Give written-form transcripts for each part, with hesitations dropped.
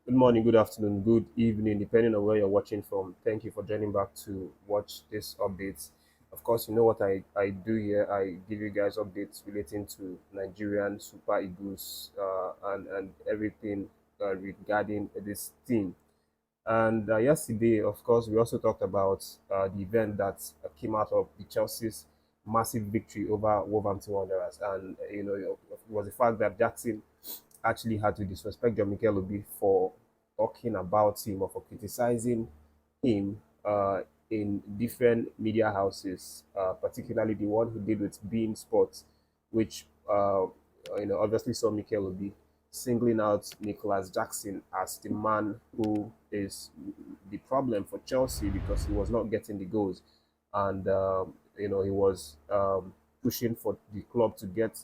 Good morning, good afternoon, good evening, depending on where you're watching from. Thank you for joining back to watch this updates. Of course, you know what I do here. I give you guys updates relating to Nigerian Super Eagles and everything regarding this team. And yesterday, of course, we also talked about the event that came out of the Chelsea's massive victory over Wolverhampton Wanderers. And, it was the fact that Jackson actually had to disrespect John Mikel Obi for talking about him or for criticizing him in different media houses, particularly the one he did with Bein Sports, which obviously saw Mikel Obi singling out Nicholas Jackson as the man who is the problem for Chelsea because he was not getting the goals, and he was pushing for the club to get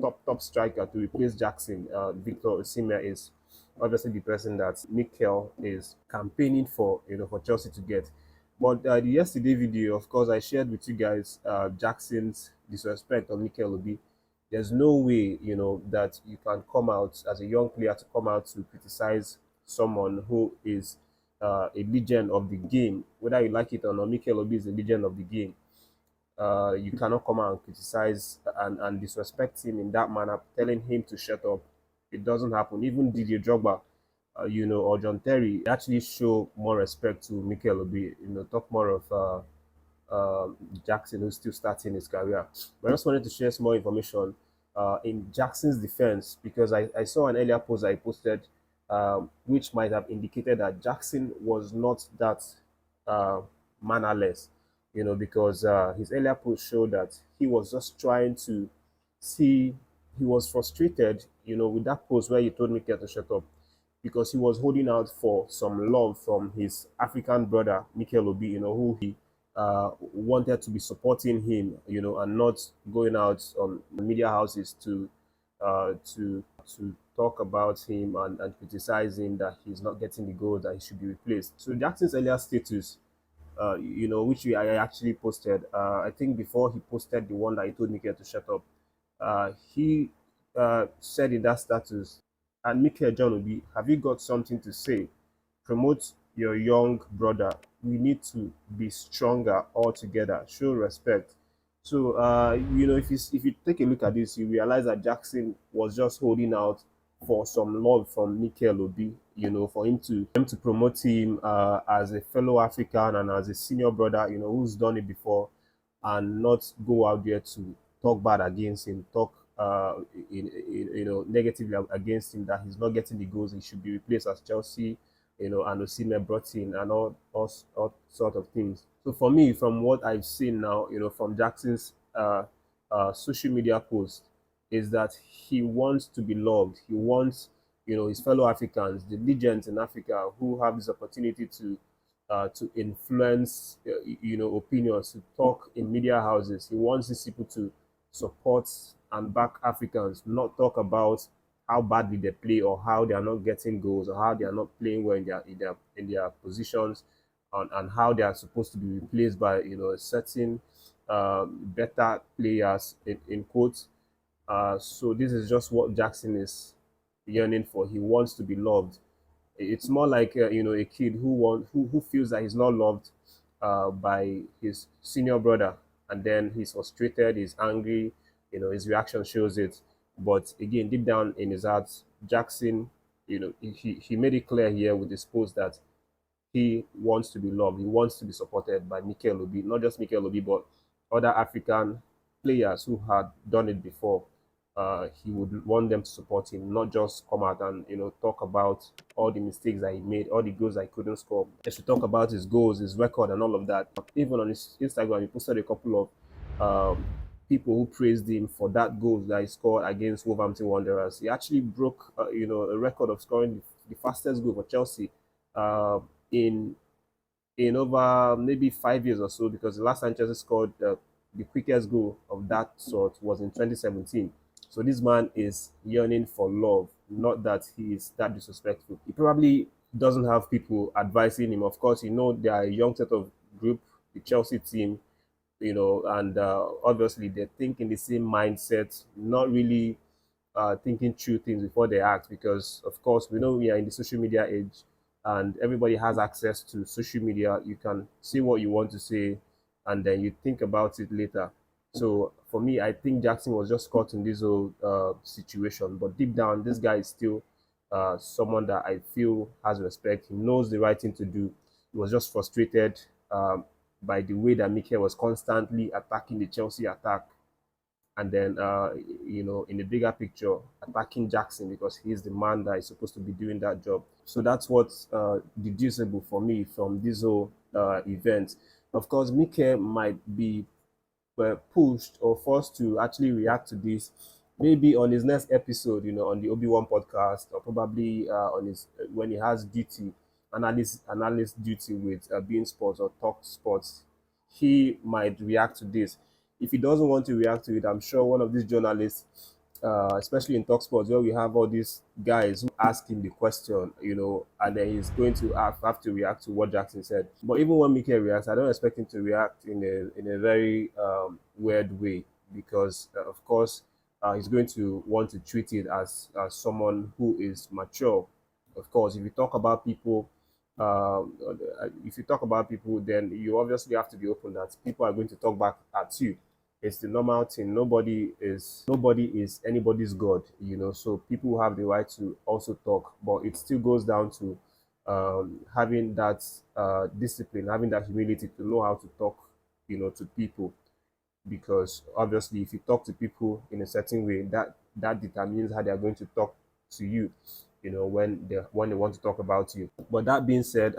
top striker to replace Jackson. Victor Osimhen is obviously the person that Mikel is campaigning for, for Chelsea to get. But the yesterday video, of course, I shared with you guys Jackson's disrespect on Mikel Obi. There's no way, that you can come out as a young player to come out to criticize someone who is a legend of the game, whether you like it or not. Mikel Obi is a legend of the game. You cannot come out and criticize and disrespect him in that manner, telling him to shut up. It doesn't happen. Even Didier Drogba, or John Terry actually show more respect to Mikel Obi, talk more of Jackson, who's still starting his career. But I just wanted to share some more information in Jackson's defense because I saw an earlier post I posted, which might have indicated that Jackson was not that uh, mannerless, because his earlier post showed that he was just trying to see, he was frustrated, with that post where he told Mikel to shut up because he was holding out for some love from his African brother, Mikel Obi, who he wanted to be supporting him, and not going out on media houses to talk about him and criticize him that he's not getting the goal that he should be replaced. So Jackson's earlier status, which I actually posted, I think before he posted the one that he told Mikel to shut up, he said in that status, and Mikel John Obi, have you got something to say? Promote your young brother. We need to be stronger all together. Show respect. So if you take a look at this, you realize that Jackson was just holding out for some love from Mikel Obi. For him to promote him as a fellow African and as a senior brother. Who's done it before, and not go out there to talk bad against him, talk negatively against him, that he's not getting the goals, he should be replaced as Chelsea, and Osimhen brought in, and all sort of things. So for me, from what I've seen now, from Jackson's social media post, is that he wants to be loved. He wants, his fellow Africans, the legends in Africa who have this opportunity to influence, opinions, to talk in media houses. He wants these people to support and back Africans, not talk about how badly they play or how they are not getting goals or how they are not playing well in their positions, and how they are supposed to be replaced by certain better players in quotes. So this is just what Jackson is yearning for. He wants to be loved. It's more like a kid who feels that he's not loved by his senior brother, and then he's frustrated, he's angry. His reaction shows it. But again, deep down in his heart, Jackson, he made it clear here with his post that he wants to be loved. He wants to be supported by Mikel Obi, not just Mikel Obi, but other African players who had done it before. He would want them to support him, not just come out and talk about all the mistakes that he made, all the goals that he couldn't score. He should talk about his goals, his record, and all of that. Even on his Instagram, he posted a couple of people who praised him for that goal that he scored against Wolverhampton Wanderers. He actually broke, a record of scoring the fastest goal for Chelsea uh, in over maybe 5 years or so, because the last time Chelsea scored the quickest goal of that sort was in 2017. So this man is yearning for love, not that he is that disrespectful. He probably doesn't have people advising him. Of course, they are a young set of group, the Chelsea team, and obviously they think in the same mindset, not really thinking through things before they act, because of course we know we are in the social media age and everybody has access to social media. You can say what you want to say and then you think about it later. So for me, I think Jackson was just caught in this whole situation, but deep down this guy is still someone that I feel has respect. He knows the right thing to do. He was just frustrated by the way that Mikel was constantly attacking the Chelsea attack, and then in the bigger picture, attacking Jackson because he's the man that is supposed to be doing that job. So that's what's deducible for me from this whole event. Of course, Mikel might be were pushed or forced to actually react to this, maybe on his next episode, on the Obi-Wan podcast, or probably on his when he has duty, analyst duty with Being Sports or Talk Sports, he might react to this. If he doesn't want to react to it, I'm sure one of these journalists, especially in Talk Sports, where we have all these guys who ask him the question, and then he's going to have to react to what Jackson said. But even when Mikel reacts, I don't expect him to react in a very weird way, because of course he's going to want to treat it as someone who is mature. Of course, if you talk about people, then you obviously have to be open that people are going to talk back at you. It's the normal thing. Nobody is anybody's god, so people have the right to also talk, but it still goes down to having that discipline, having that humility to know how to talk, to people, because obviously if you talk to people in a certain way, that determines how they're going to talk to you, when they want to talk about you. But that being said,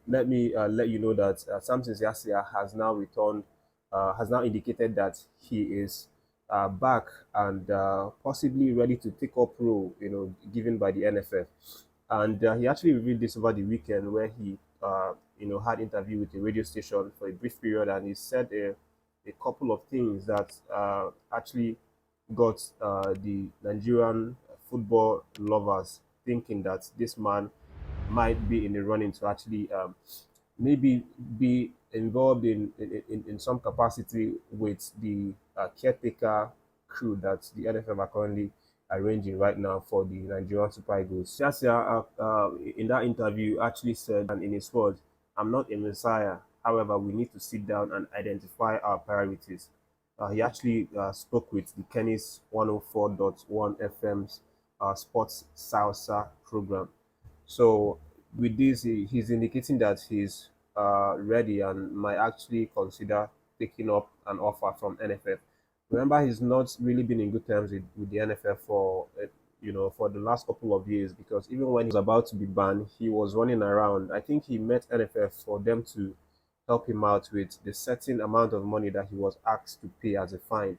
let me let you know that Samson Siasia has now indicated that he is back and possibly ready to take up role, given by the NFF. And he actually revealed this over the weekend, where he, had interview with a radio station for a brief period, and he said a couple of things that actually got the Nigerian football lovers thinking that this man might be in the running to actually maybe be involved in some capacity with the caretaker crew that the NFF are currently arranging right now for the Nigerian Super Eagles. Siasia, in that interview, actually said, and in his words, "I'm not a messiah. However, we need to sit down and identify our priorities." He actually spoke with the Kenny's 104.1 FM's Sports Salsa program. So with this, he's indicating that he's ready and might actually consider taking up an offer from NFF. Remember, he's not really been in good terms with the NFF for the last couple of years, because even when he was about to be banned, he was running around. I think he met NFF for them to help him out with the certain amount of money that he was asked to pay as a fine.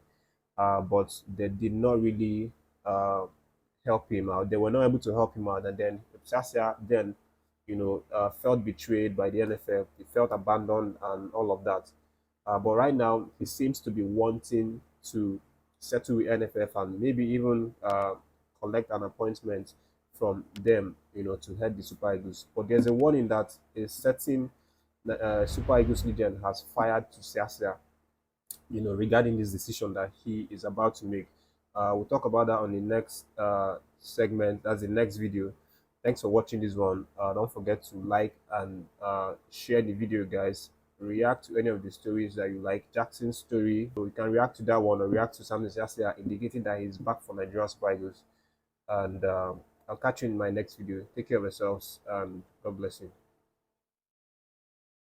But they did not really help him out. They were not able to help him out, and then Siasia then, felt betrayed by the NFF. He felt abandoned and all of that. But right now, he seems to be wanting to settle with NFF and maybe even collect an appointment from them, to head the Super Eagles. But there's a warning that a certain Super Eagles legend has fired to Siasia, regarding this decision that he is about to make. We'll talk about that on the next segment. That's the next video. Thanks for watching this one. Don't forget to like and share the video, guys. React to any of the stories that you like. Jackson's story, so you can react to that one, or react to something Siasia indicating that he's back for Nigeria Super Eagles. And I'll catch you in my next video. Take care of yourselves, and God bless you.